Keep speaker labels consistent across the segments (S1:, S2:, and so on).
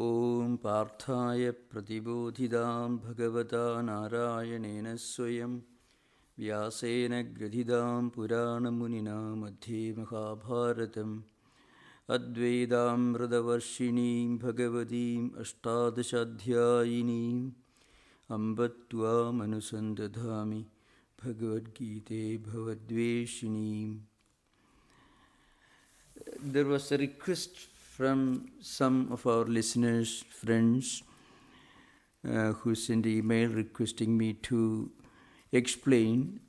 S1: Om Parthaya Pratibodhidam Bhagavata Narayanena Swayam Vyasena Gradhidam Purana Munina Madhye Mahabharatam Advaidam Radavarshinim Bhagavadim Ashtadashadhyayinim Ambatva Manusandadhami Bhagavad Gita Bhavadveshinim. There was a request from some of our listeners, friends, who sent an email requesting me to explain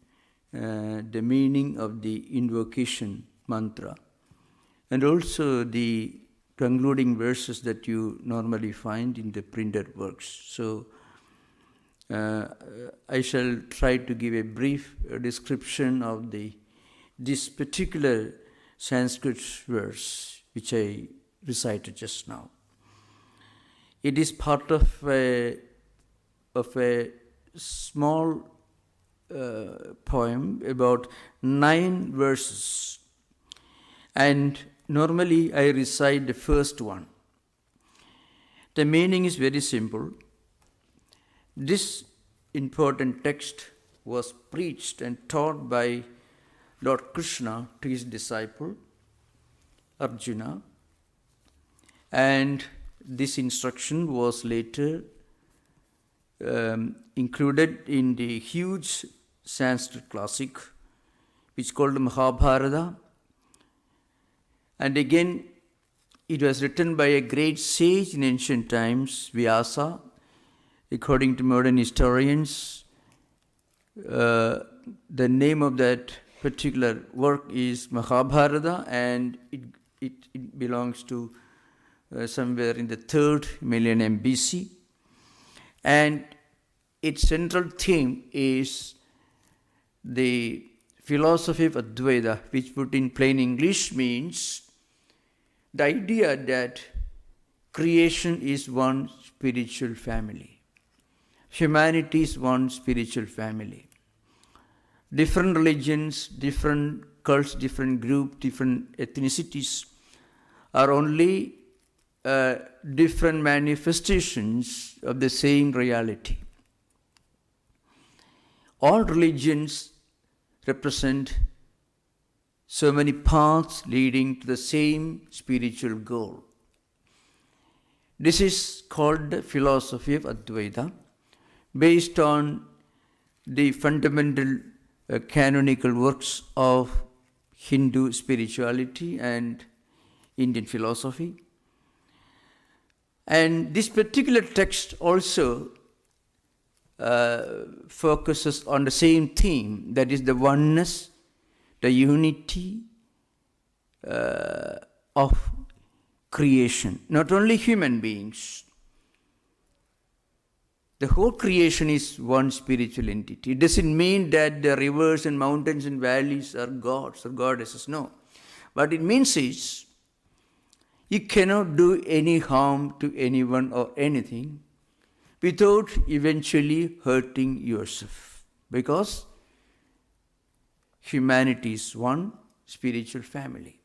S1: the meaning of the invocation mantra and also the concluding verses that you normally find in the printed works. So I shall try to give a brief description of this particular Sanskrit verse which I recited just now. It is part of a small poem, about 9 verses. And normally I recite the first one. The meaning is very simple. This important text was preached and taught by Lord Krishna to his disciple Arjuna, and this instruction was later included in the huge Sanskrit classic which is called Mahabharata. And again, it was written by a great sage in ancient times, Vyasa. According to modern historians, the name of that particular work is Mahabharata, and it belongs to somewhere in the 3rd millennium BC. And its central theme is the philosophy of Advaita, which put in plain English means the idea that creation is one spiritual family. Humanity is one spiritual family. Different religions, different cults, different groups, different ethnicities are only different manifestations of the same reality. All religions represent so many paths leading to the same spiritual goal. This is called the philosophy of Advaita, based on the fundamental canonical works of Hindu spirituality and Indian philosophy. And this particular text also focuses on the same theme, that is the oneness, the unity of creation. Not only human beings. The whole creation is one spiritual entity. It doesn't mean that the rivers and mountains and valleys are gods or goddesses, no. What it means is, you cannot do any harm to anyone or anything without eventually hurting yourself, because humanity is one spiritual family.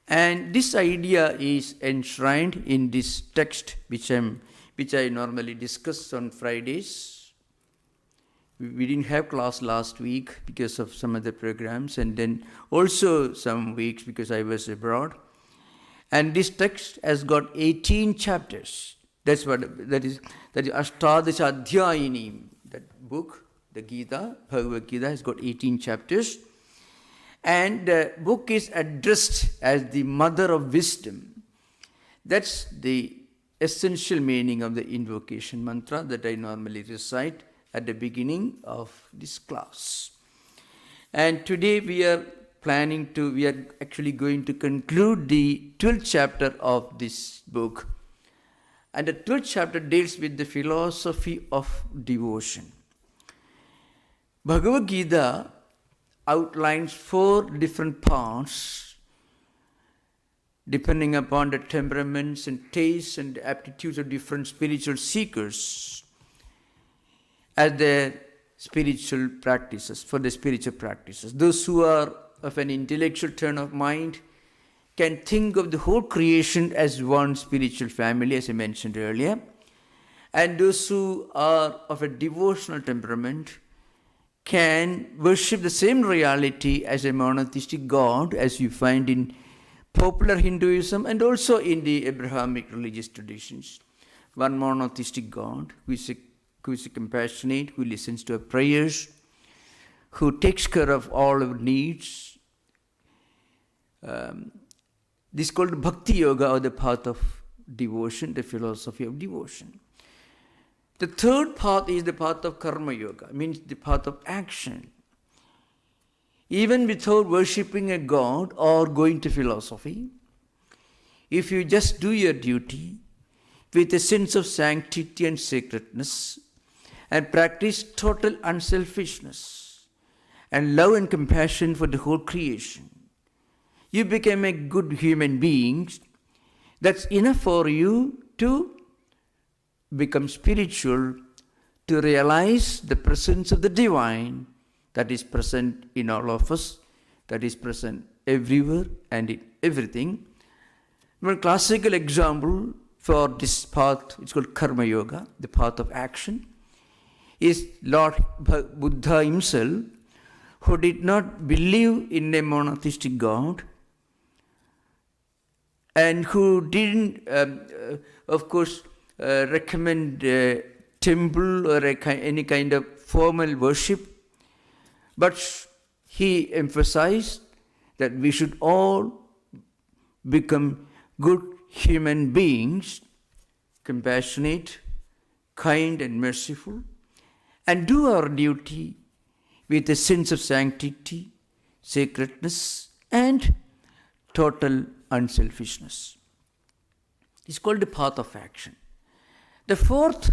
S1: And this idea is enshrined in this text which I normally discuss on Fridays. We didn't have class last week because of some other programs, and then also some weeks because I was abroad. And this text has got 18 chapters. That is Ashtadashadhyayinim. That book, the Gita, Bhagavad Gita, has got 18 chapters. And the book is addressed as the mother of wisdom. That's the essential meaning of the invocation mantra that I normally recite at the beginning of this class. And today we are actually going to conclude the 12th chapter of this book. And the 12th chapter deals with the philosophy of devotion. Bhagavad Gita outlines 4 different paths depending upon the temperaments and tastes and aptitudes of different spiritual seekers as their spiritual practices, for the spiritual practices. Those who are of an intellectual turn of mind can think of the whole creation as one spiritual family, as I mentioned earlier. And those who are of a devotional temperament can worship the same reality as a monotheistic God, as you find in popular Hinduism and also in the Abrahamic religious traditions. One monotheistic God who is compassionate, who listens to our prayers, who takes care of all our needs. This is called Bhakti Yoga, or the path of devotion, the philosophy of devotion. The third path is the path of Karma Yoga, means the path of action. Even without worshipping a god or going to philosophy, if you just do your duty with a sense of sanctity and sacredness and practice total unselfishness and love and compassion for the whole creation, you become a good human being. That's enough for you to become spiritual, to realize the presence of the divine that is present in all of us, that is present everywhere and in everything. One classical example for this path, it's called Karma Yoga, the path of action, is Lord Buddha himself, who did not believe in a monotheistic God and who didn't, of course, recommend a temple or any kind of formal worship, but he emphasized that we should all become good human beings, compassionate, kind and merciful, and do our duty with a sense of sanctity, sacredness and total unselfishness. It's called the path of action. The fourth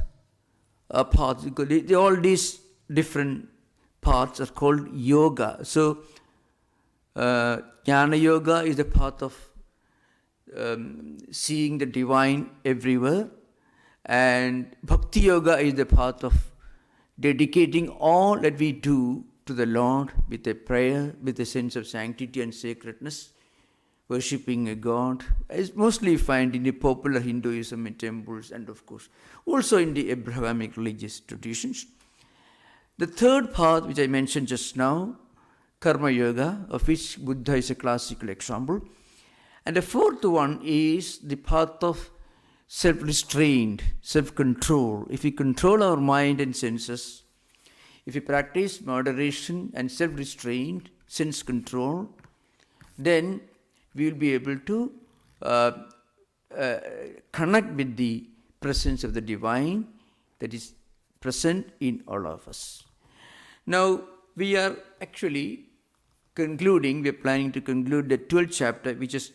S1: path, all these different paths are called yoga. So, Jnana Yoga is the path of seeing the divine everywhere, and Bhakti Yoga is the path of dedicating all that we do to the Lord with a prayer, with a sense of sanctity and sacredness, worshipping a God, as mostly find in the popular Hinduism in temples and of course also in the Abrahamic religious traditions. The third path, which I mentioned just now, Karma Yoga, of which Buddha is a classical example. And the fourth one is the path of self-restraint, self-control. If we control our mind and senses, if we practice moderation and self-restraint, sense control, then we will be able to connect with the presence of the divine that is present in all of us. Now, we are actually concluding, we are planning to conclude the 12th chapter, which is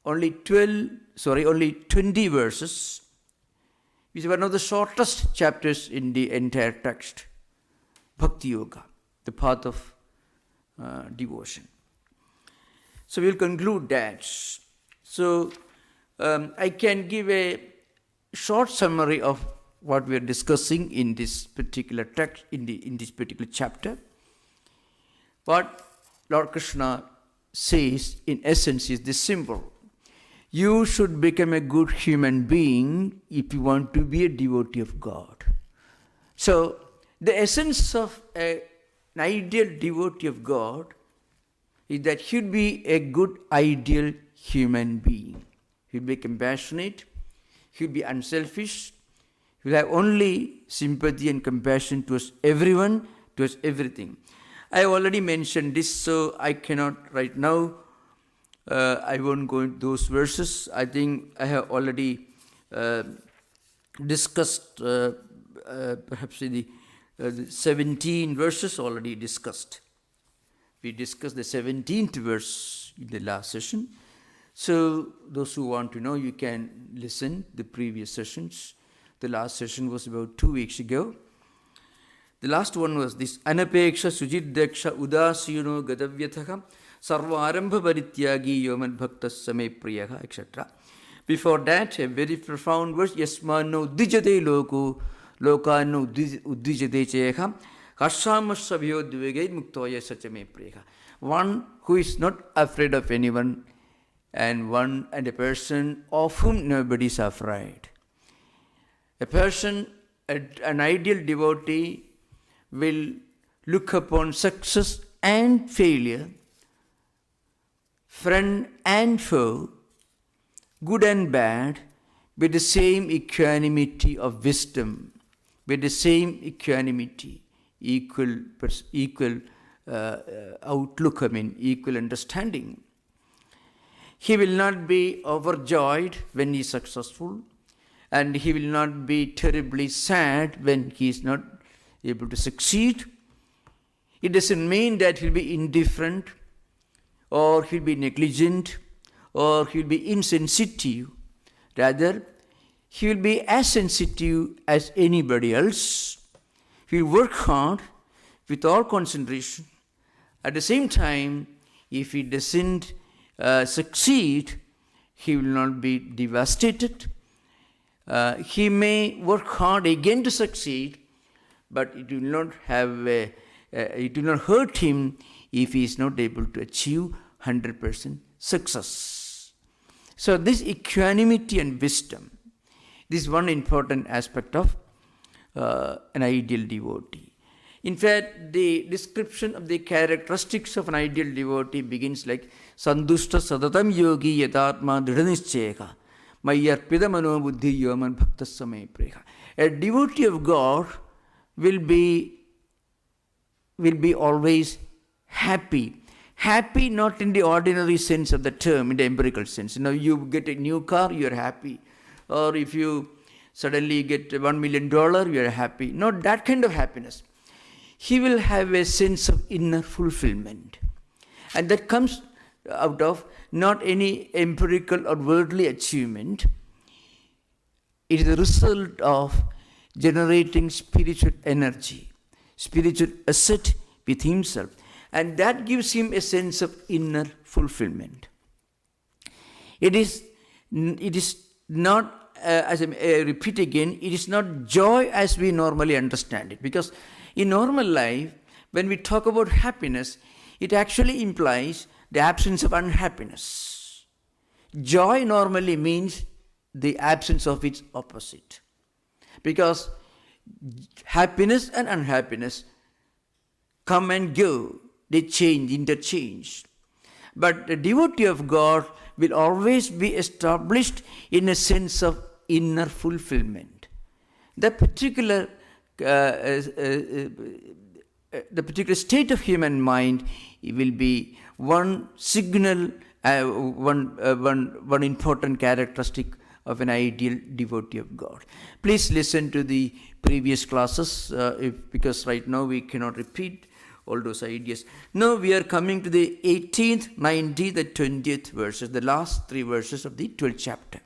S1: only 20 verses, which is one of the shortest chapters in the entire text, Bhakti Yoga, the path of devotion. So we'll conclude that. So I can give a short summary of what we are discussing in this particular text, in this particular chapter. What Lord Krishna says in essence is this simple: you should become a good human being if you want to be a devotee of God. So the essence of an ideal devotee of God is that he should be a good ideal human being. He will be compassionate, he will be unselfish, he will have only sympathy and compassion towards everyone, towards everything. I have already mentioned this, so I cannot right now, I won't go into those verses. I think I have already discussed, perhaps the 17 verses already discussed. We discussed the 17th verse in the last session. So those who want to know, you can listen the previous sessions. The last session was about 2 weeks ago. The last one was this: Anapeksha Sujiddeksha Udasino Gadavyatha Sarvarambha Parityagi Yoman Bhaktas Same Priyaha, etc. Before that, a very profound verse: Yasmano Dijate Loko Lokano Udijate Cheha Hashamasabhyo Dvegay Muktoya Sachame Priyaha. One who is not afraid of anyone and a person of whom nobody is afraid. A person, an ideal devotee, will look upon success and failure, friend and foe, good and bad, with the same equanimity of wisdom, with the same equanimity, equal outlook, equal understanding. He will not be overjoyed when he is successful, and he will not be terribly sad when he is not able to succeed. It doesn't mean that he'll be indifferent, or he'll be negligent, or he'll be insensitive. Rather, he will be as sensitive as anybody else. He'll work hard with all concentration. At the same time, if he doesn't succeed, he will not be devastated. He may work hard again to succeed, but it will not hurt him if he is not able to achieve 100% success. So this equanimity and wisdom, this is one important aspect of an ideal devotee. In fact, the description of the characteristics of an ideal devotee begins like Sandushta Sadatam Yogi Yatatma Dridanischeka Mayarpida Mano Buddhi Yoman Bhaktasame Preha. A devotee of God will be always happy. Happy not in the ordinary sense of the term, in the empirical sense. You get a new car, you are happy. Or if you suddenly get $1 million, you are happy. Not that kind of happiness. He will have a sense of inner fulfillment. And that comes out of not any empirical or worldly achievement. It is the result of generating spiritual energy, spiritual asset with himself. And that gives him a sense of inner fulfillment. It is not, as I repeat again, it is not joy as we normally understand it. Because in normal life, when we talk about happiness, it actually implies the absence of unhappiness. Joy normally means the absence of its opposite. Because happiness and unhappiness come and go, they change, interchange. But the devotee of God will always be established in a sense of inner fulfillment. The particular state of human mind will be one signal, one important characteristic of an ideal devotee of God. Please listen to the previous classes because right now we cannot repeat all those ideas. Now we are coming to the 18th, 19th and 20th verses, the last three verses of the 12th chapter.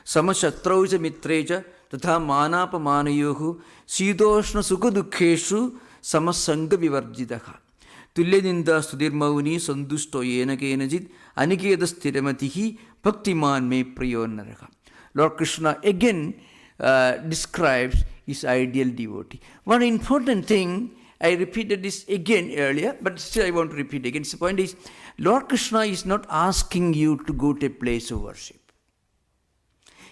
S1: Samashatrauja mitreja tatha manapa manayohu sidoshna sukha dukkeshu samasanga vivarjidaha tulyaninda studirmauni sandusto yena kenajit anikeda stiramatihi bhaktiman me prayonaraha. Lord Krishna again describes his ideal devotee. One important thing, I repeated this again earlier, but still I want to repeat again. The point is, Lord Krishna is not asking you to go to a place of worship.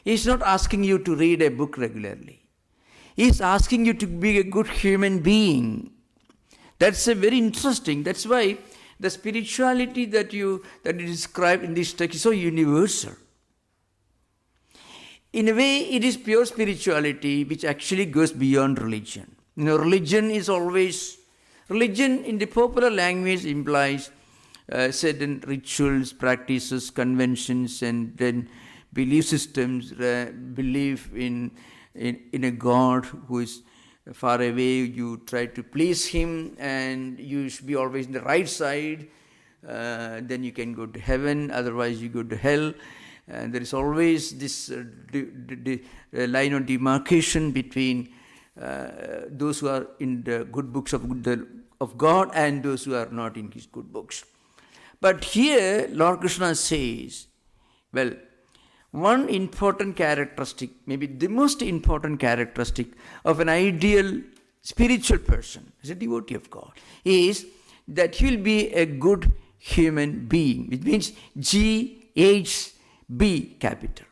S1: He is not asking you to read a book regularly. He is asking you to be a good human being. That's a very interesting. That's why the spirituality that you describe in this text is so universal. In a way, it is pure spirituality which actually goes beyond religion. Religion in the popular language implies certain rituals, practices, conventions, and then belief systems, belief in a God who is far away. You try to please him and you should be always in the right side. Then you can go to heaven, otherwise you go to hell. And there is always this line of demarcation between those who are in the good books of God and those who are not in his good books. But here Lord Krishna says, well, one important characteristic, maybe the most important characteristic of an ideal spiritual person, as a devotee of God, is that he will be a good human being, which means G B capital.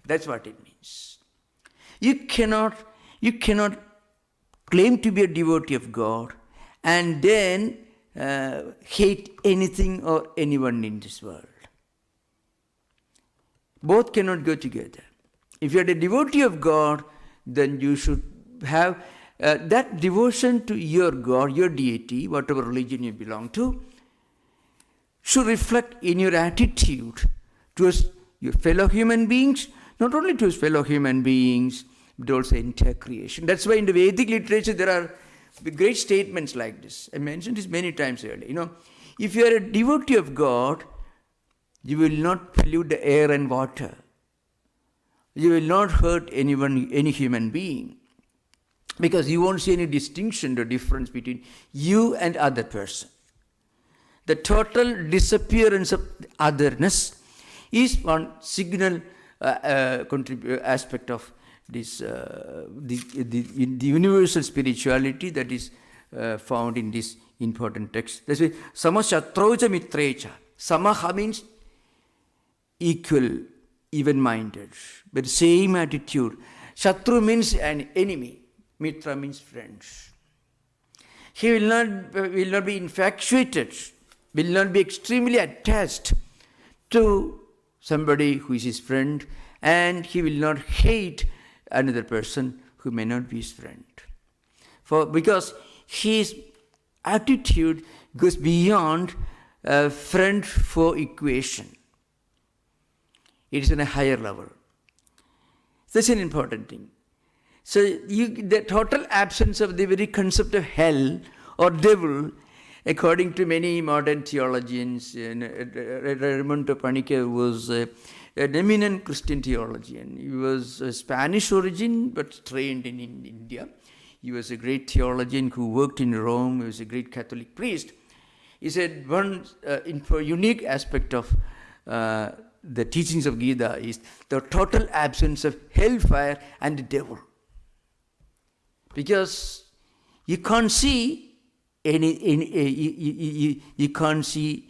S1: That's what it means. You cannot claim to be a devotee of God and then hate anything or anyone in this world. Both cannot go together. If you are a devotee of God, then you should have that devotion to your God, your deity, whatever religion you belong to, should reflect in your attitude towards your fellow human beings, not only towards fellow human beings, but also entire creation. That's why in the Vedic literature there are great statements like this. I mentioned this many times earlier. If you are a devotee of God, you will not pollute the air and water. You will not hurt anyone, any human being. Because you won't see any distinction or difference between you and other person. The total disappearance of otherness is one signal aspect of this the universal spirituality that is found in this important text. That's why samashatroja mitrecha. Samaha means equal, even-minded, but same attitude. Shatru means an enemy. Mitra means friends. He will not be infatuated, will not be extremely attached to somebody who is his friend, and he will not hate another person who may not be his friend. Because his attitude goes beyond friend foe equation. It is on a higher level. That's an important thing. So the total absence of the very concept of hell or devil, according to many modern theologians, Raymond Panikar was an eminent Christian theologian. He was a Spanish origin but trained in India. He was a great theologian who worked in Rome. He was a great Catholic priest. He said one unique aspect of the teachings of Gita is the total absence of hellfire and the devil. Because you can't see you can't see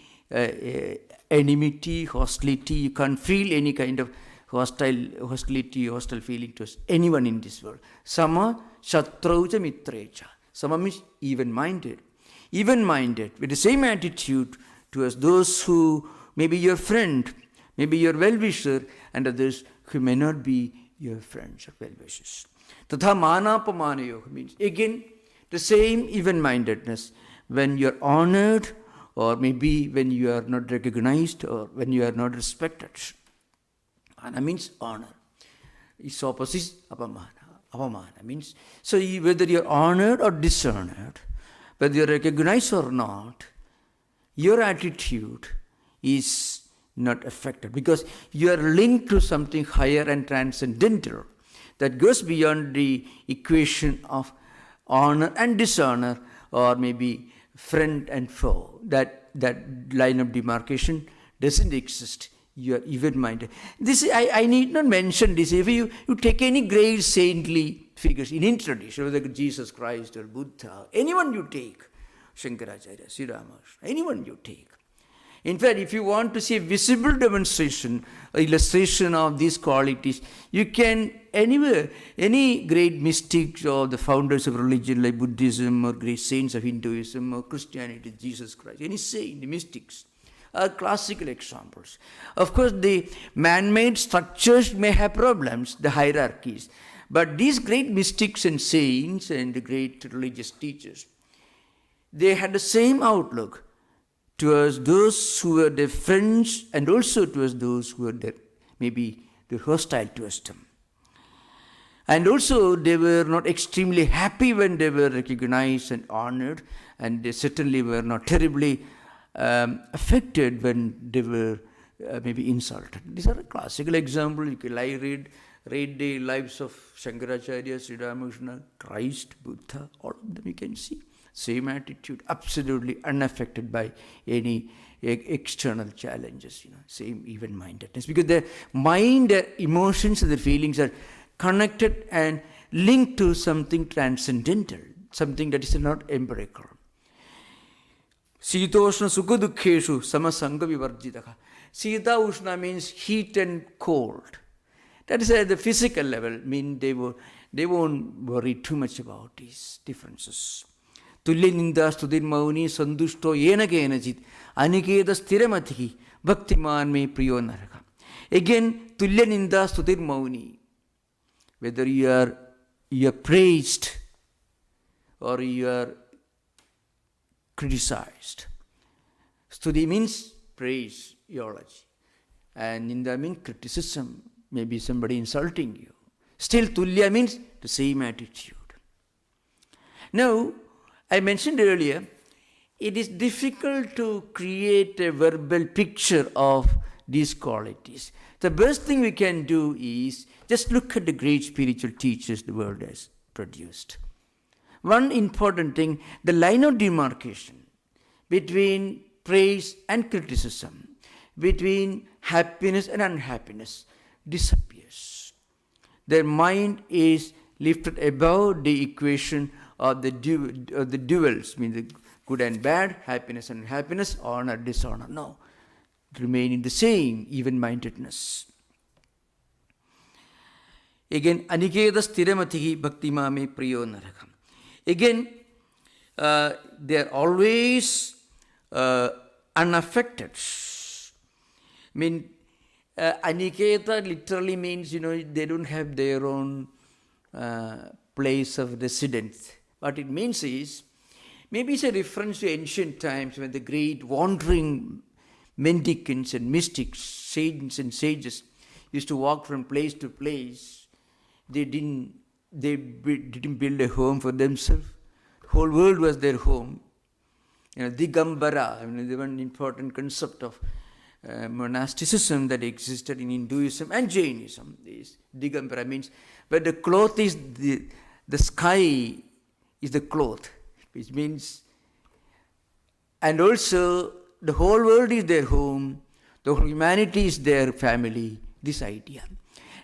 S1: enmity, hostility. You can't feel any kind of hostility, hostile feeling towards anyone in this world. Sama shatrauja mitrecha. Sama means even-minded. Even-minded with the same attitude towards those who may be your friend, maybe your well-wisher, and others who may not be your friends or well-wishers. Tatha manapamana yoga means, again, the same even-mindedness when you are honored or maybe when you are not recognized or when you are not respected. Mana means honor. Its opposite is apamana. Apamana means, so whether you are honored or dishonored, whether you are recognized or not, your attitude is not affected because you are linked to something higher and transcendental that goes beyond the equation of honor and dishonor, or maybe friend and foe. That line of demarcation doesn't exist. You are even-minded. This I need not mention this. If you take any great saintly figures in any tradition, whether Jesus Christ or Buddha, anyone you take, Shankaracharya, Sri Ramakrishna, anyone you take. In fact, if you want to see a visible demonstration or illustration of these qualities, you can anywhere, any great mystics or the founders of religion like Buddhism or great saints of Hinduism or Christianity, Jesus Christ, any saint, the mystics, are classical examples. Of course, the man-made structures may have problems, the hierarchies, but these great mystics and saints and the great religious teachers, they had the same outlook towards those who were their friends and also towards those who were maybe hostile towards them. And also they were not extremely happy when they were recognized and honored, and they certainly were not terribly affected when they were maybe insulted. These are a classical example. You can read the lives of Shankaracharya, Sri Ramakrishna, Christ, Buddha, all of them you can see. Same attitude, absolutely unaffected by any external challenges, same even-mindedness. Because their mind, their emotions, and their feelings are connected and linked to something transcendental, something that is not empirical. Sitoshna sukha dukkheshu samasanga vivarjitaka. Sita Ushna means heat and cold. That is at the physical level. They won't worry too much about these differences. Tulya ninda studir mauni sandushto yena kenachit anikeda stiramatihi bhaktiman me priyo naraka. Again, tulya ninda studir mauni. Whether you are praised or you are criticized. Studi means praise, eulogy. And ninda means criticism. Maybe somebody insulting you. Still, tulya means the same attitude. Now, I mentioned earlier, it is difficult to create a verbal picture of these qualities. The best thing we can do is just look at the great spiritual teachers the world has produced. One important thing, the line of demarcation between praise and criticism, between happiness and unhappiness, disappears. Their mind is lifted above the equation of the duals, means the good and bad, happiness and unhappiness, honor, dishonor. No, remain in the same even-mindedness. Again, anikeda stiramatihi bhaktimame priyo narakam. Again, they are always unaffected. Aniketa literally means, they don't have their own place of residence. What it means is, maybe it's a reference to ancient times when the great wandering mendicants and mystics, saints and sages used to walk from place to place. They didn't build a home for themselves. The whole world was their home. Digambara, the one important concept of monasticism that existed in Hinduism and Jainism. Digambara means where the cloth is the sky is the cloth, which means, and also the whole world is their home, the whole humanity is their family. This idea.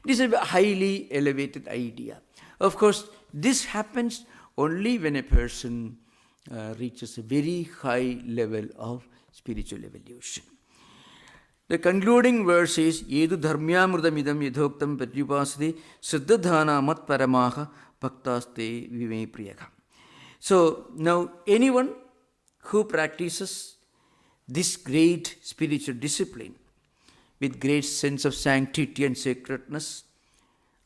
S1: This is a highly elevated idea. Of course, this happens only when a person reaches a very high level of spiritual evolution. The concluding verse is Yedu dharmyamrudamidam yadhoktam pratyupasade siddhadhana mat paramaha bhaktaste vime priyaka. So now anyone who practices this great spiritual discipline with great sense of sanctity and sacredness,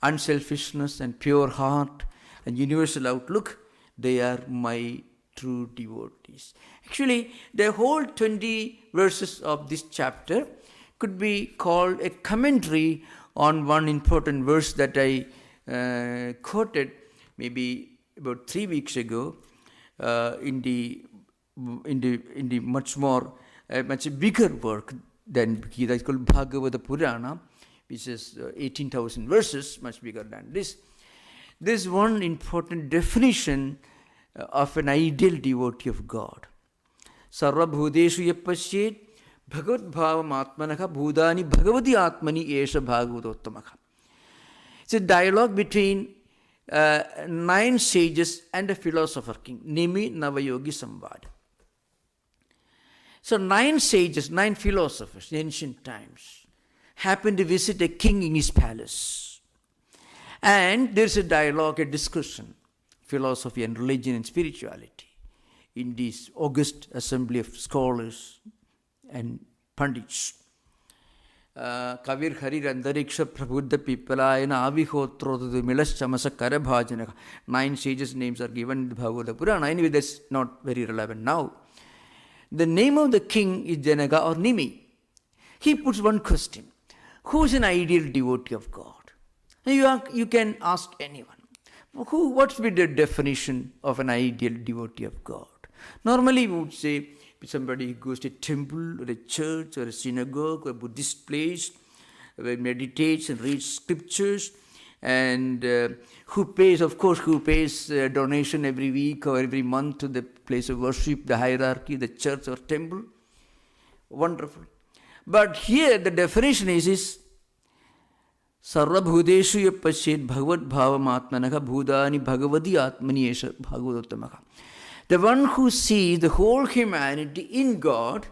S1: unselfishness and pure heart and universal outlook, they are my true devotees. Actually, the whole 20 verses of this chapter could be called a commentary on one important verse that I quoted maybe about 3 weeks ago in the much bigger work than Gita. It's called Bhagavad Purana, which is 18,000 verses, much bigger than this. There's one important definition of an ideal devotee of God. Sarva bhudeshu yapashyet bhagavad bhavam atmanaka bhudani bhagavati atmani esha bhagavadottamaka. It's a dialogue between 9 sages and a philosopher king, Nimi Navayogi Samvad. So 9 sages, 9 philosophers in ancient times happened to visit a king in his palace. And there's a dialogue, a discussion, philosophy and religion and spirituality in this august assembly of scholars and pandits. Kavir Harir Andariksha Prabhuddha Pipalayana Avihotrodu Milaschamasa Karabhajanaka. 9 sages' names are given in the Bhagavad Purana. Anyway, that's not very relevant now. The name of the king is Janaka or Nimi. He puts one question. Who is an ideal devotee of God? You can ask anyone. What's the definition of an ideal devotee of God? Normally we would say somebody who goes to a temple or a church or a synagogue or a Buddhist place, where meditates and reads scriptures, and who pays donation every week or every month to the place of worship, the hierarchy, the church or temple. Wonderful. But here the definition is Sarva bhudeshu yapashyet bhagavad bhavam atmanaka bhudani bhagavati atmani esha bhagavadottamaka. The one who sees the whole humanity in God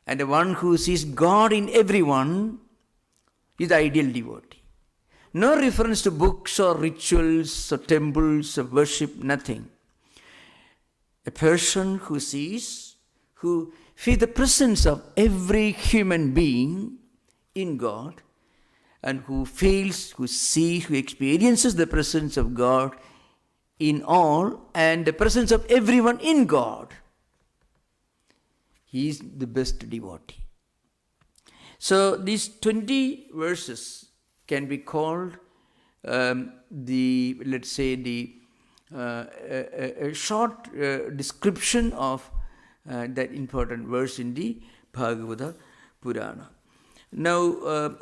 S1: and the one who sees God in everyone is the ideal devotee. No reference to books or rituals or temples or worship, nothing. A person who feels the presence of every human being in God, and who feels, who sees, who experiences the presence of God in all and the presence of everyone in God. He is the best devotee. So these 20 verses can be called a short description of that important verse in the Bhagavad Purana. Now,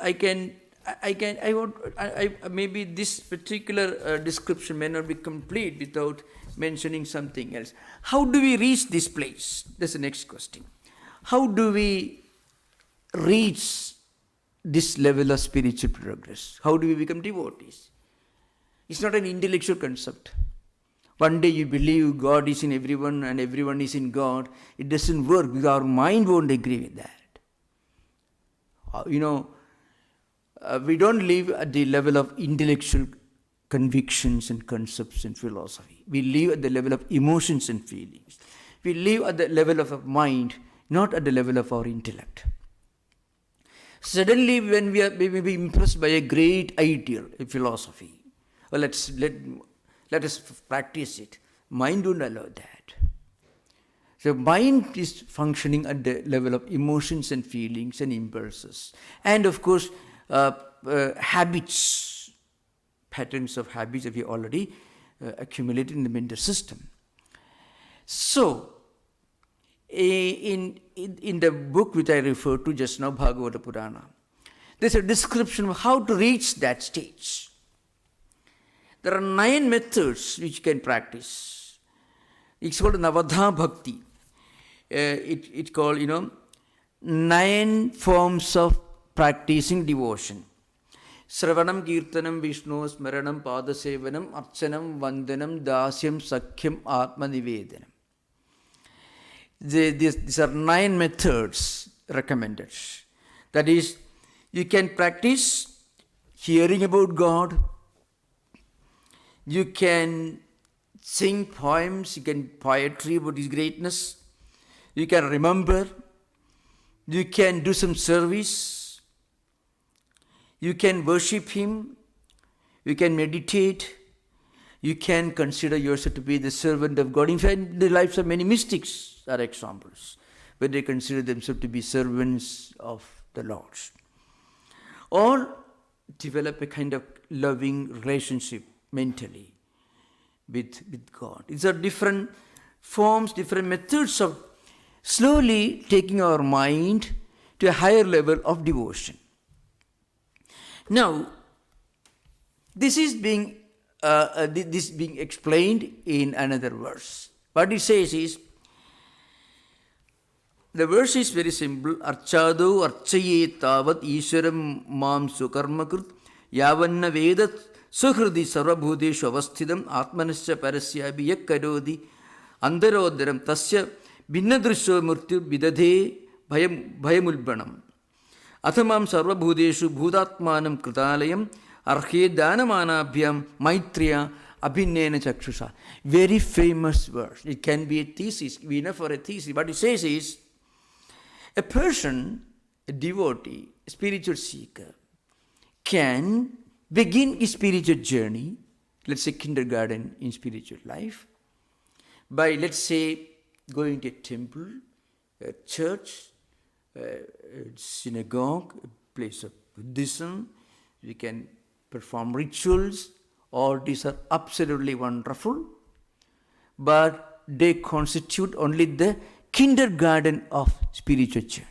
S1: maybe this particular description may not be complete without mentioning something else. How do we reach this place? That's the next question. How do we reach this level of spiritual progress? How do we become devotees? It's not an intellectual concept. One day you believe God is in everyone and everyone is in God. It doesn't work because our mind won't agree with that. We don't live at the level of intellectual convictions and concepts and philosophy. We live at the level of emotions and feelings. We live at the level of our mind, not at the level of our intellect. Suddenly, when we may be impressed by a great ideal, a philosophy, well, let us practice it. Mind don't allow that. So mind is functioning at the level of emotions and feelings and impulses. And of course, habits, patterns of habits that we already accumulated in the mental system. So, in the book which I referred to just now, Bhagavad Purana, there's a description of how to reach that stage. There are 9 methods which you can practice. It's called Navadha Bhakti. It's called, 9 forms of practicing devotion. Sravanam, Kirtanam, Vishnu, Smaranam, Padasevanam, Archanam, Vandanam, Dasyam, Sakhyam, Atma Nivedanam. These are 9 methods recommended. That is, you can practice hearing about God. You can sing poems, you can poetry about His greatness. You can remember. You can do some service. You can worship Him. You can meditate. You can consider yourself to be the servant of God. In fact, in the lives of many mystics are examples where they consider themselves to be servants of the Lord. Or develop a kind of loving relationship mentally with God. These are different forms, different methods of slowly taking our mind to a higher level of devotion. Now, this is being explained in another verse. What it says is, the verse is very simple. Archado archaye tavat ishwaram mam sukarmakrit yavanna vedat suhridi sarvabhuteshu avasthidam atmanasya parasyabi yak karodi andarodaram tasya Binnadrisho murtyu vidadhe bhayamulbanam. Athamam sarvabhudeshu bhudatmanam kritalayam arhe danamanabhyam maitriya abhinnena chakshusha. Very famous verse. It can be a thesis. We know for a thesis. What it says is, a person, a devotee, a spiritual seeker, can begin his spiritual journey, let's say kindergarten in spiritual life, by, let's say, going to a temple, a church, a synagogue, a place of Buddhism. We can perform rituals. All these are absolutely wonderful, but they constitute only the kindergarten of spiritual journey.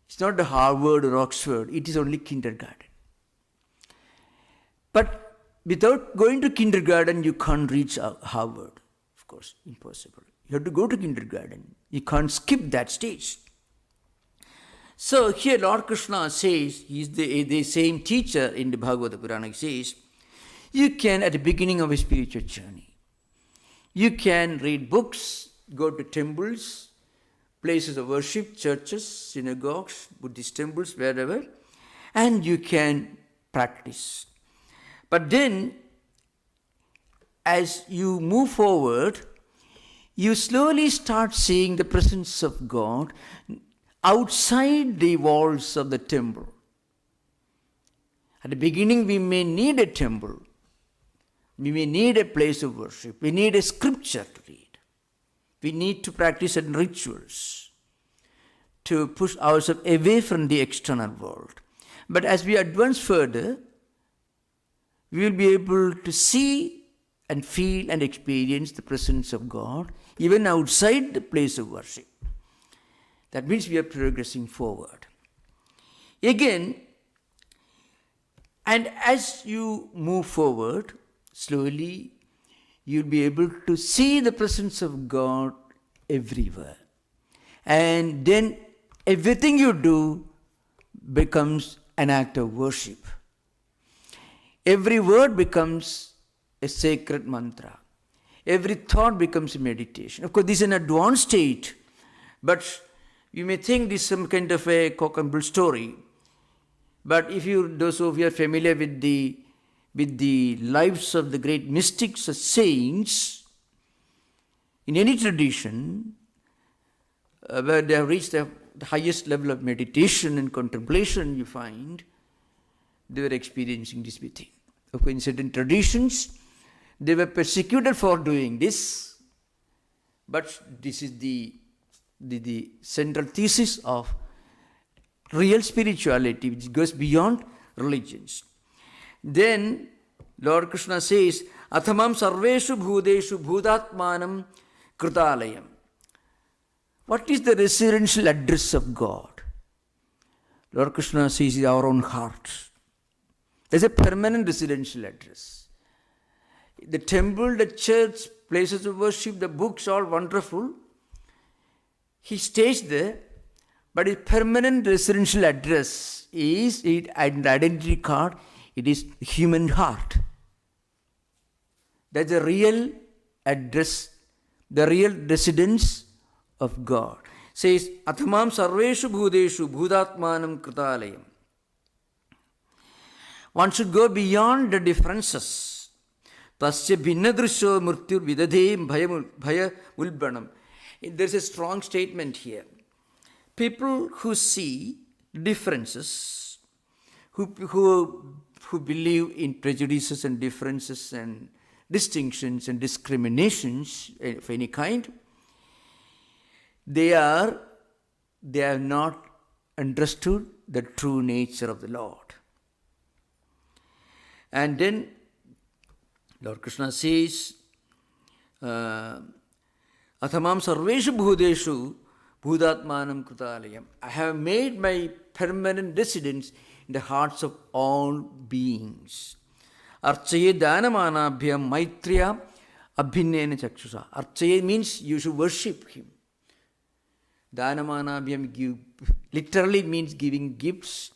S1: It's not the Harvard or Oxford, it is only kindergarten. But without going to kindergarten, you can't reach Harvard. Of course, impossible. You have to go to kindergarten. You can't skip that stage. So here Lord Krishna says, he is the same teacher in the Bhagavad Purana. He says, you can, at the beginning of a spiritual journey, you can read books, go to temples, places of worship, churches, synagogues, Buddhist temples, wherever, and you can practice. But then, as you move forward, you slowly start seeing the presence of God outside the walls of the temple. At the beginning, we may need a temple. We may need a place of worship. We need a scripture to read. We need to practice certain rituals to push ourselves away from the external world. But as we advance further, we will be able to see and feel and experience the presence of God even outside the place of worship. That means we are progressing forward. Again, and as you move forward, slowly you'll be able to see the presence of God everywhere. And then everything you do becomes an act of worship. Every word becomes a sacred mantra. Every thought becomes a meditation. Of course, this is an advanced state, but you may think this is some kind of a cock and bull story. But if those of you are familiar with the lives of the great mystics or saints, in any tradition where they have reached the highest level of meditation and contemplation, you find they were experiencing this within. Of course, in certain traditions, they were persecuted for doing this, but this is the central thesis of real spirituality, which goes beyond religions. Then Lord Krishna says, Athamam sarveshu bhudeshu bhudatmanam kritalayam. What is the residential address of God? Lord Krishna says our own heart. There's a permanent residential address. The temple, the church, places of worship, the books, all wonderful. He stays there, but his permanent residential address is an identity card. It is the human heart. That's the real address, the real residence of God. Says, Athamam sarveshu bhudeshu bhudatmanam kritalayam. One should go beyond the differences. Tasya bhinnadrisho murtyur vidadhe bhaya ulbanam. There's a strong statement here. People who see differences, who believe in prejudices and differences and distinctions and discriminations of any kind, they have not understood the true nature of the Lord. And then Lord Krishna says, Athamam sarveshu bhudeshu bhudatmanam kritalayam. I have made my permanent residence in the hearts of all beings. Archaye dhanamanabhyam maitriya abhinnena chakshusa. Archaye means you should worship him. Dhanamanabhyam literally means giving gifts,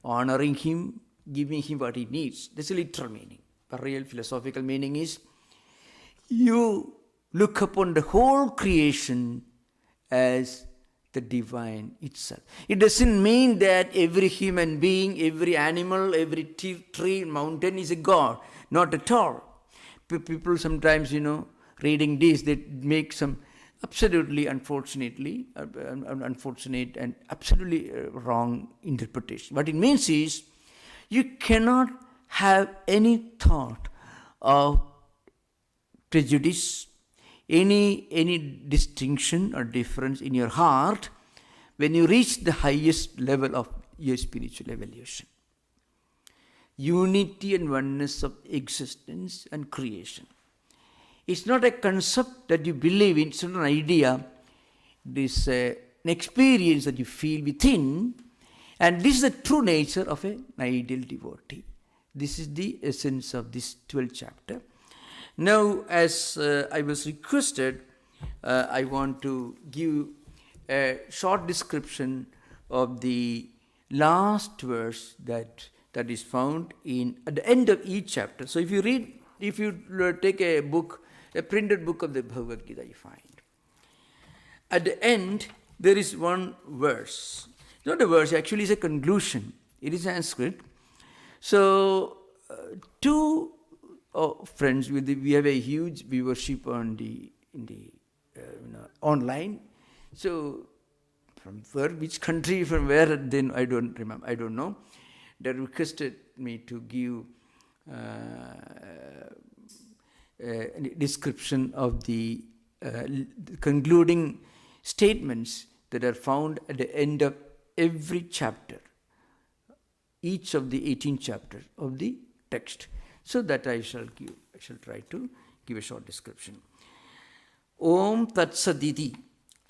S1: honoring him, giving him what he needs. That's a literal meaning. The real philosophical meaning is you look upon the whole creation as the divine itself. It doesn't mean that every human being, every animal, every tree, mountain is a god. Not at all. People sometimes, reading this, they make some absolutely, unfortunate and absolutely wrong interpretation. What it means is, you cannot have any thought of prejudice, any distinction or difference in your heart when you reach the highest level of your spiritual evolution. Unity and oneness of existence and creation. It's not a concept that you believe in, it's not an idea. It is an experience that you feel within, and this is the true nature of an ideal devotee. This is the essence of this 12th chapter. Now, as I was requested, I want to give a short description of the last verse that is found at the end of each chapter. So if you take a printed book of the Bhagavad Gita, you find. at the end, there is one verse. Not a verse, actually it's a conclusion. It is Sanskrit. So, two friends, we have a huge viewership on online. So, from which country, from where, then I don't remember, I don't know. They requested me to give a description of the concluding statements that are found at the end of every chapter, each of the 18 chapters of the text. So that I shall try to give a short description. Om Tat Saditi.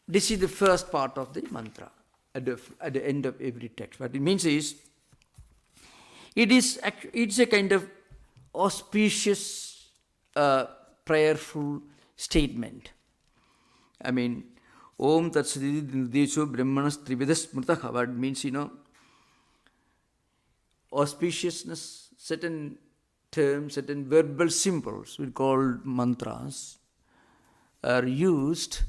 S1: This is the first part of the mantra at the end of every text. What it means is, it's a kind of auspicious, prayerful statement. I mean, Om Tat Saditi Nirdesho Brahmanas Trividas Smrtaha. What it means, auspiciousness, certain terms, certain verbal symbols, we call mantras, are used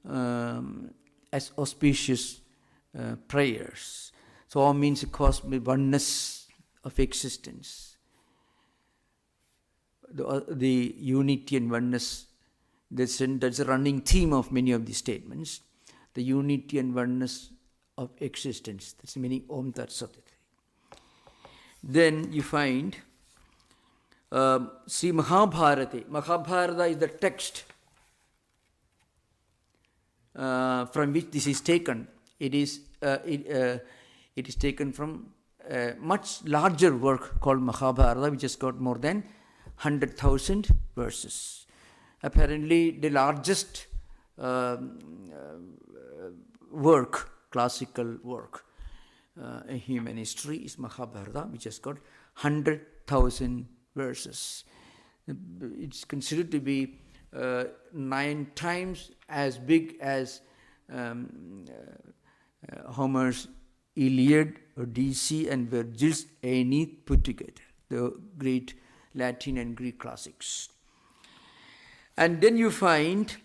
S1: as auspicious prayers. So Om means cosmic oneness of existence. The unity and oneness, that's a running theme of many of these statements. The unity and oneness of existence. That's the meaning Om Tat Sat. Then you find Sri Mahabharata. Mahabharata is the text from which this is taken. It is taken from a much larger work called Mahabharata, which has got more than 100,000 verses. Apparently, the largest work, classical work in human history is Mahabharata, which has got 100,000 verses. It's considered to be 9 times as big as Homer's Iliad, Odyssey, and Virgil's Aeneid put together, the great Latin and Greek classics. And then you find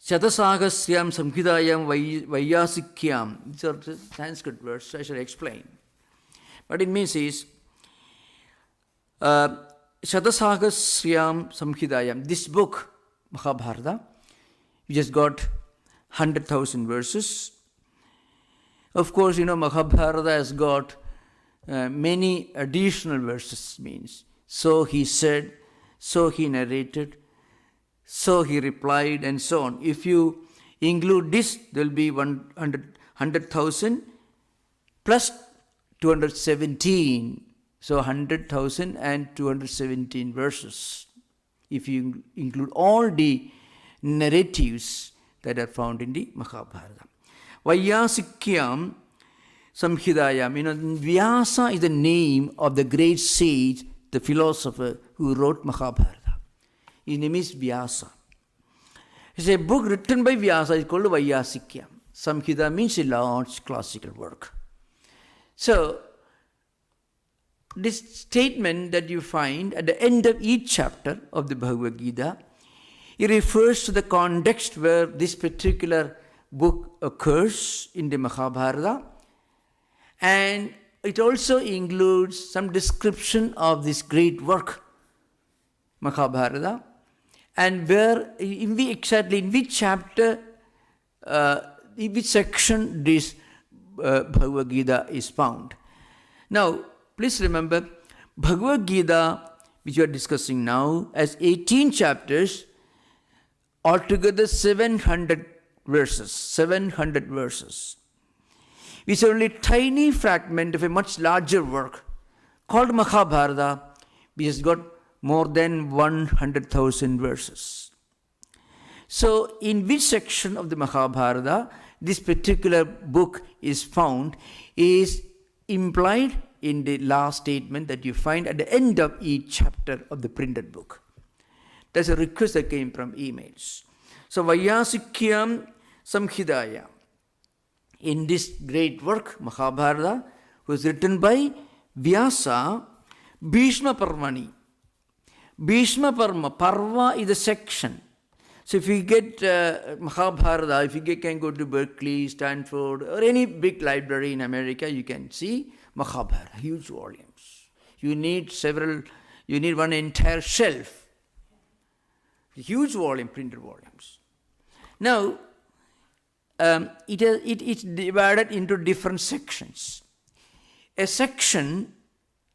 S1: Shatasahasryam Samhidayam Vyasikyam. These are the Sanskrit words, I shall explain. What it means is, Shatasahasryam Samhidayam, this book, Mahabharata, which has got 100,000 verses. Of course, Mahabharata has got many additional verses, means. So he said, so he narrated, so he replied, and so on. If you include this, there will be 100,000 plus 217. So 100,000 and 217 verses. If you include all the narratives that are found in the Mahabharata. Vyasikyam Samhidayam. Vyasa is the name of the great sage, the philosopher who wrote Mahabharata. His name is Vyasa. It's a book written by Vyasa. It's called Vyasikyam. Samhita means a large classical work. So, this statement that you find at the end of each chapter of the Bhagavad Gita, it refers to the context where this particular book occurs in the Mahabharata, and it also includes some description of this great work, Mahabharata, and where, in which chapter, in which section this Bhagavad Gita is found. Now, please remember, Bhagavad Gita, which we are discussing now, has 18 chapters, altogether 700 verses. 700 verses. It's only a tiny fragment of a much larger work called Mahabharata, which has got more than 100,000 verses. So, in which section of the Mahabharata this particular book is found is implied in the last statement that you find at the end of each chapter of the printed book. That's a request that came from emails. So, Vyasikyam Samhidaya. In this great work, Mahabharata, was written by Vyasa, Bhishma Parvani. Bhishma Parva is a section. So if you get Mahabharata, if you can go to Berkeley, Stanford, or any big library in America, you can see Mahabharata, huge volumes. You need one entire shelf. Huge volume, printed volumes. Now, it's divided into different sections. A section,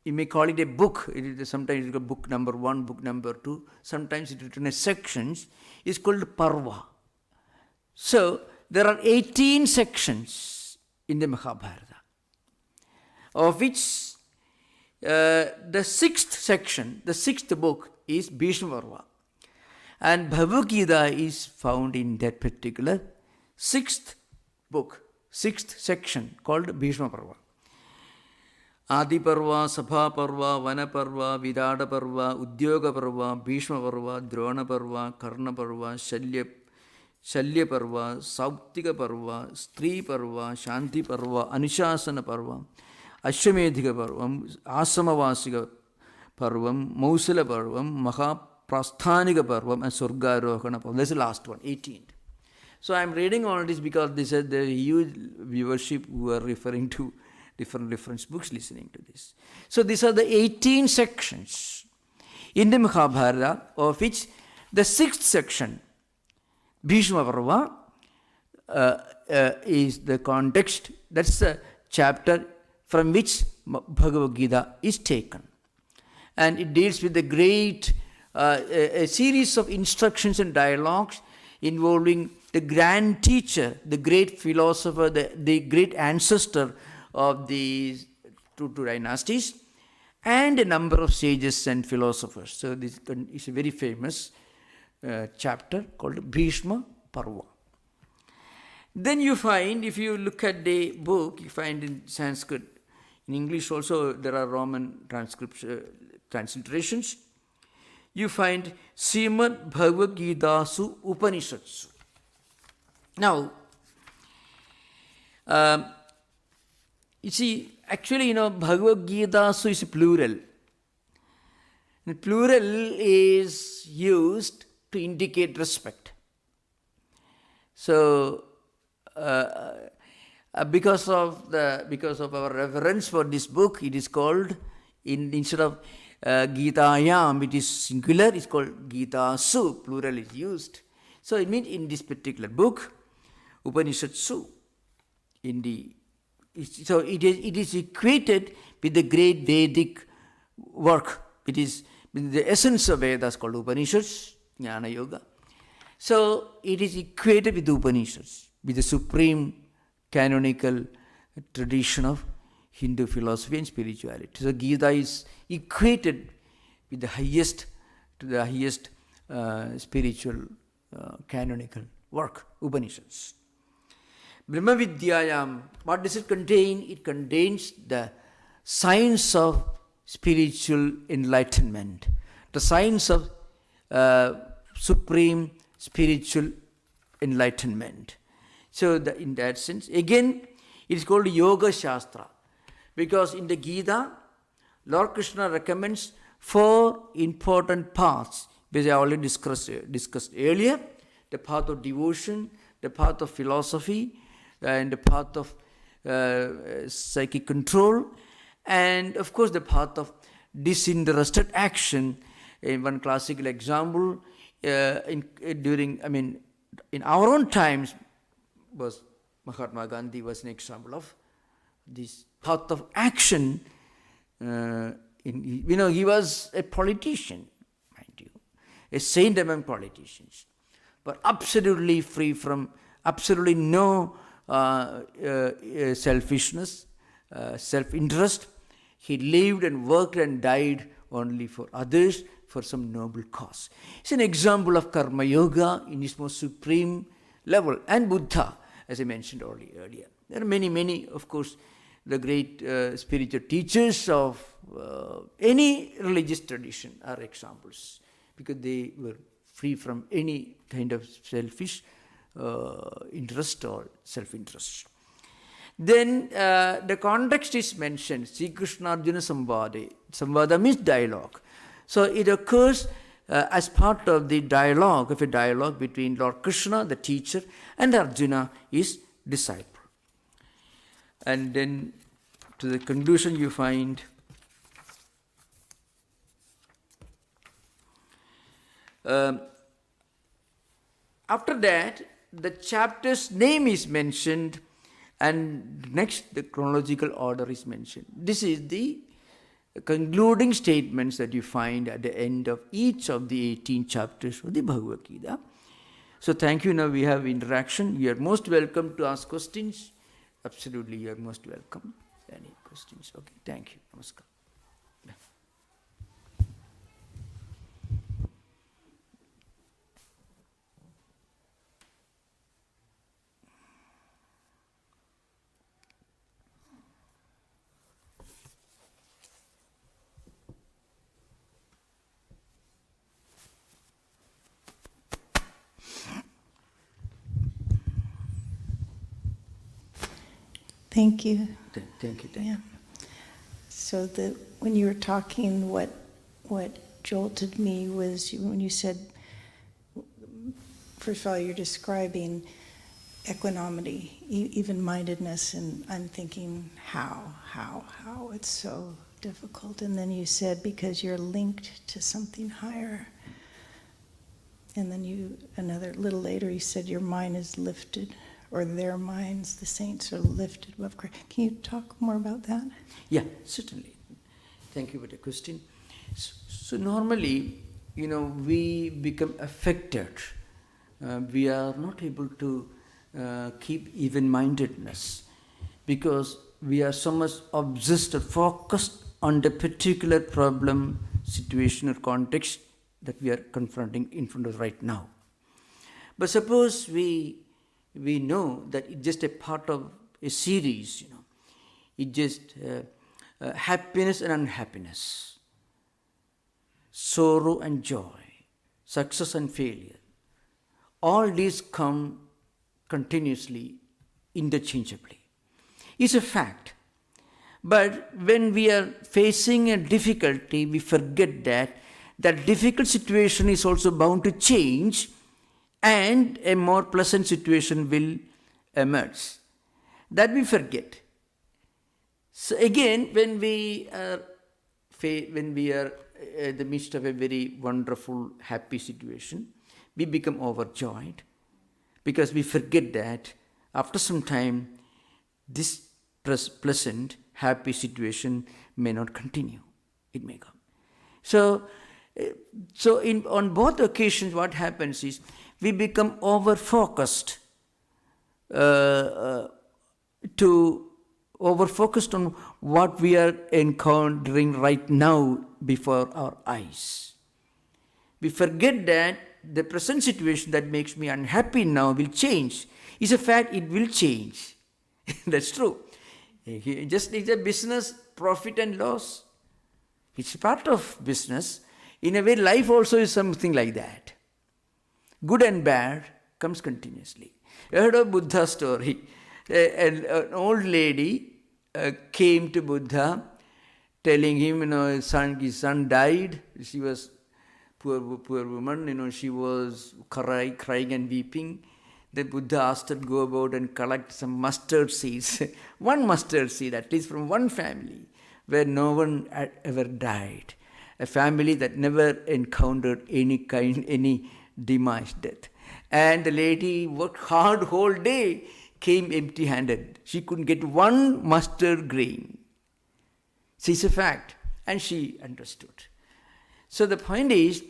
S1: you may call it a book. Sometimes it's book number 1, book number 2. Sometimes it's written as sections. It's called Parva. So, there are 18 sections in the Mahabharata, of which the sixth section, the sixth book is Bhishma Parva. And Bhagavad Gita is found in that particular sixth book, sixth section called Bhishma Parva. Adi Parva, Sabha Parva, Vana Parva, Vidada Parva, Udyoga Parva, Bhishma Parva, Drona Parva, Karna Parva, Shalya Parva, Sauptika Parva, Stri Parva, Shanti Parva, Anushasana Parva, Ashwamedhika Parvam, Asamavasika Parvam, Mausala Parvam, Mahaprasthanika Parvam, and Surgarohana Parvam. That's the last one, 18th. So I am reading all this because this is the huge viewership who are referring to different reference books listening to this. So these are the 18 sections in the Mahabharata, of which the sixth section, Bhishma Parva, is the context. That's the chapter from which Bhagavad Gita is taken. And it deals with the great, a series of instructions and dialogues involving the grand teacher, the great philosopher, the great ancestor of the two dynasties, and a number of sages and philosophers. So this is a very famous chapter called Bhishma Parva. Then you find, if you look at the book, you find in Sanskrit, in English also there are Roman transliterations. You find Srimad Bhagavad Gita Su Upanishadsu. Now, you see, actually, Bhagavad Gita Su is plural. The plural is used to indicate respect. So, because of our reverence for this book, it is called, instead of Gitayam, it is singular, it's called Gita Su, plural is used. So it means in this particular book, Upanishad Su, so it is equated with the great Vedic work. It is the essence of Vedas called Upanishads, Jnana Yoga. So it is equated with the Upanishads, with the supreme canonical tradition of Hindu philosophy and spirituality. So Gita is equated with the highest spiritual canonical work, Upanishads. Brahma Vidyayam, what does it contain? It contains the science of spiritual enlightenment, the science of supreme spiritual enlightenment. So in that sense, again, it is called Yoga Shastra, because in the Gita, Lord Krishna recommends 4 important paths, which I already discussed earlier: the path of devotion, the path of philosophy, and the path of psychic control, and of course the path of disinterested action. In one classical example, in our own times, was Mahatma Gandhi was an example of this path of action. He was a politician, mind you, a saint among politicians, but absolutely free from absolutely no selfishness, self-interest. He lived and worked and died only for others, for some noble cause. It's an example of Karma Yoga in its most supreme level. And Buddha, as I mentioned earlier. There are many, of course, the great spiritual teachers of any religious tradition are examples, because they were free from any kind of selfish interest or self-interest. Then the context is mentioned, Sri Krishna Arjuna Samvada. Samvada means dialogue. So it occurs as part of the dialogue, of a dialogue between Lord Krishna, the teacher, and Arjuna, his disciple. And then to the conclusion you find after that, the chapter's name is mentioned, and next the chronological order is mentioned. This is the concluding statements that you find at the end of each of the 18 chapters of the Bhagavad Gita. So thank you. Now we have interaction. You are most welcome to ask questions. Absolutely, you are most welcome. Any questions? Okay, thank you. Namaskar.
S2: Thank you.
S1: Thank you.
S2: Yeah. So when you were talking, what jolted me was when you said, first of all, you're describing equanimity, even-mindedness, and I'm thinking, how? It's so difficult. And then you said, because you're linked to something higher. And then another little later, you said your mind is lifted, or their minds, the saints, are lifted above Christ. Can you talk more about that?
S1: Yeah, certainly. Thank you for the question. So normally, we become affected. We are not able to keep even-mindedness because we are so much obsessed or focused on the particular problem, situation, or context that we are confronting in front of right now. But suppose we know that it's just a part of a series, It's just happiness and unhappiness, sorrow and joy, success and failure. All these come continuously, interchangeably. It's a fact. But when we are facing a difficulty, we forget that difficult situation is also bound to change, and a more pleasant situation will emerge. That we forget. So again, when we are in the midst of a very wonderful, happy situation, we become overjoyed because we forget that after some time, this pleasant, happy situation may not continue. It may come. So on both occasions, what happens is we become over-focused on what we are encountering right now before our eyes. We forget that the present situation that makes me unhappy now will change. It's a fact, it will change. That's true. Just it's a business, profit and loss. It's part of business. In a way, life also is something like that. Good and bad comes continuously. You heard of Buddha's story. An old lady came to Buddha telling him, his son died. She was poor woman, she was crying and weeping. The Buddha asked her to go about and collect some mustard seeds. One mustard seed, at least from one family, where no one had ever died. A family that never encountered any demise, death. And the lady worked hard whole day, came empty-handed. She couldn't get one mustard grain. It's a fact. And she understood. So the point is,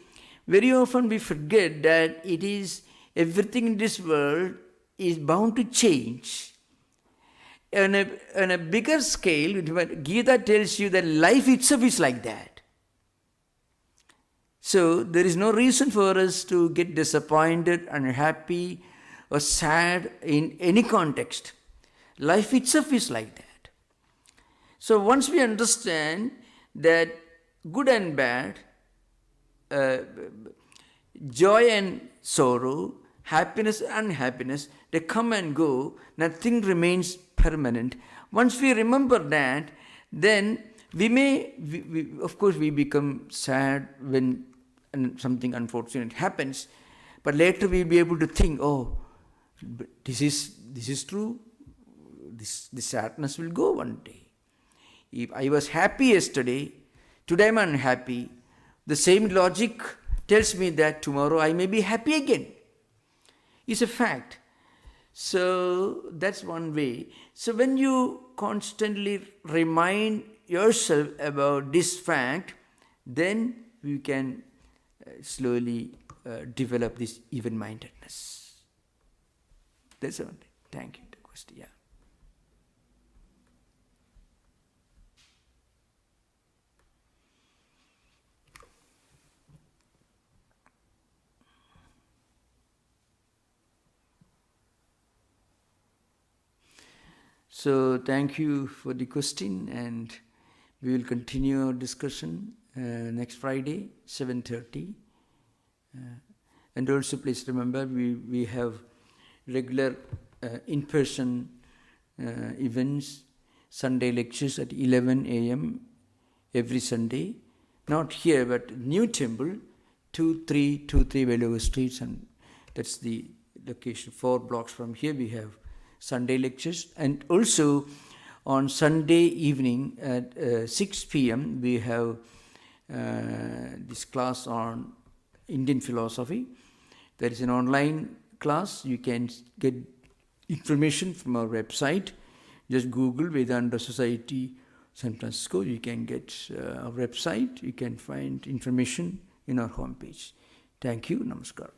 S1: very often we forget that it is everything in this world is bound to change. On a bigger scale, Gita tells you that life itself is like that. So there is no reason for us to get disappointed, unhappy, or sad in any context. Life itself is like that. So once we understand that good and bad, joy and sorrow, happiness and unhappiness, they come and go, nothing remains permanent. Once we remember that, then we become sad when something unfortunate happens, but later we'll be able to think, oh, this is true. This sadness will go one day. If I was happy yesterday, today I'm unhappy. The same logic tells me that tomorrow I may be happy again. It's a fact. So that's one way. So when you constantly remind yourself about this fact, then you can slowly develop this even-mindedness. That's all. Thank you. Question. Yeah. So thank you for the question, and we will continue our discussion next Friday, 7:30. And also please remember, we have regular in-person events, Sunday lectures at 11 a.m. every Sunday. Not here, but new temple, 2323 Velover Streets, and that's the location. 4 blocks from here we have Sunday lectures. And also on Sunday evening at 6 p.m. we have this class on Indian philosophy. There is an online class. You can get information from our website. Just Google Vedanta Society San Francisco. You can get our website. You can find information in our homepage. Thank you. Namaskar.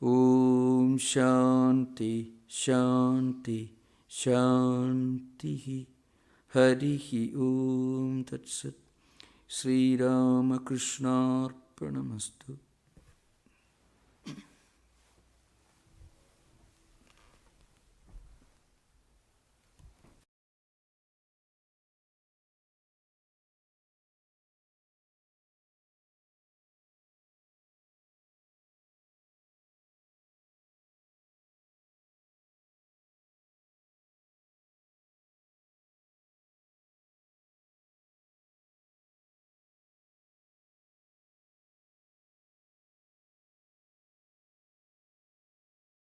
S1: Om Shanti Shanti Shanti Harihi Om Tat Sat Sri Rama Krishna Arpanamastu.